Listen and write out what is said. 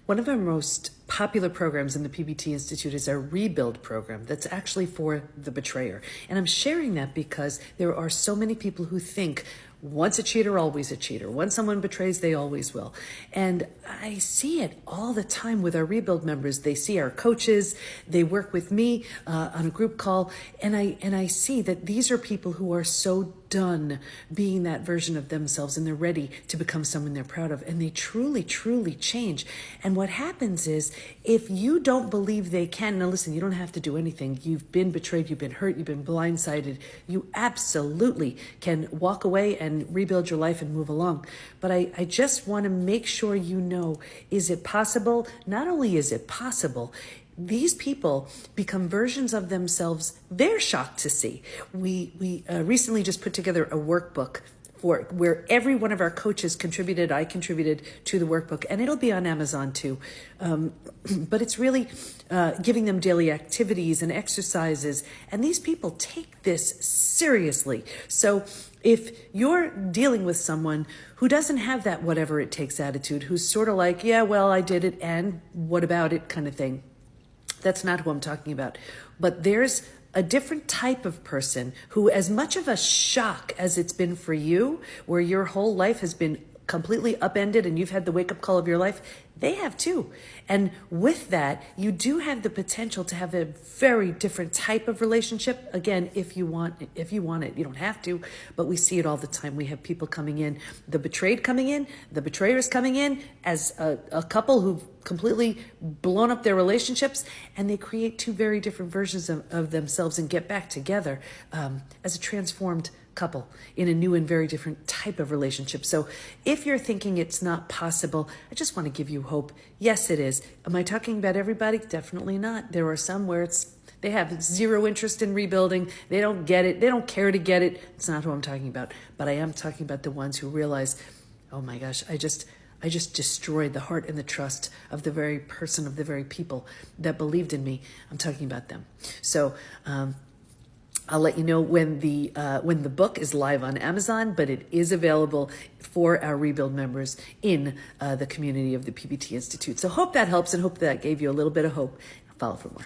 One of our most popular programs in the PBT Institute is our Rebuild program that's actually for the betrayer. And I'm sharing that because there are so many people who think once a cheater, always a cheater. Once someone betrays, they always will. And I see it all the time with our Rebuild members. They see our coaches, they work with me on a group call, and I see that these are people who are so done being that version of themselves, and they're ready to become someone they're proud of, and they truly, truly change. And what happens is, if you don't believe they can, now listen, you don't have to do anything. You've been betrayed, you've been hurt, you've been blindsided. You absolutely can walk away and rebuild your life and move along. But I just want to make sure you know, is it possible? Not only is it possible, these people become versions of themselves they're shocked to see. We recently just put together a workbook for where every one of our coaches contributed. I contributed to the workbook, and it'll be on Amazon too. But it's really giving them daily activities and exercises, and these people take this seriously. So if you're dealing with someone who doesn't have that whatever it takes attitude, who's sort of like, yeah, well, I did it, and what about it kind of thing, that's not who I'm talking about. But there's a different type of person who, as much of a shock as it's been for you, where your whole life has been completely upended and you've had the wake-up call of your life, they have too. And with that, you do have the potential to have a very different type of relationship. Again, if you want it, you don't have to, but we see it all the time. We have people coming in, the betrayed coming in, the betrayers coming in as a couple who've completely blown up their relationships, and they create two very different versions of themselves and get back together as a transformed couple in a new and very different type of relationship. So if you're thinking it's not possible, I just want to give you hope. Yes, it is. Am I talking about everybody? Definitely not. There are some where they have zero interest in rebuilding. They don't get it. They don't care to get it. It's not who I'm talking about. But I am talking about the ones who realize, oh my gosh, I just destroyed the heart and the trust of the very person, of the very people that believed in me. I'm talking about them. So I'll let you know when the book is live on Amazon, but it is available for our Rebuild members in the community of the PBT Institute. So hope that helps, and hope that gave you a little bit of hope. Follow for more.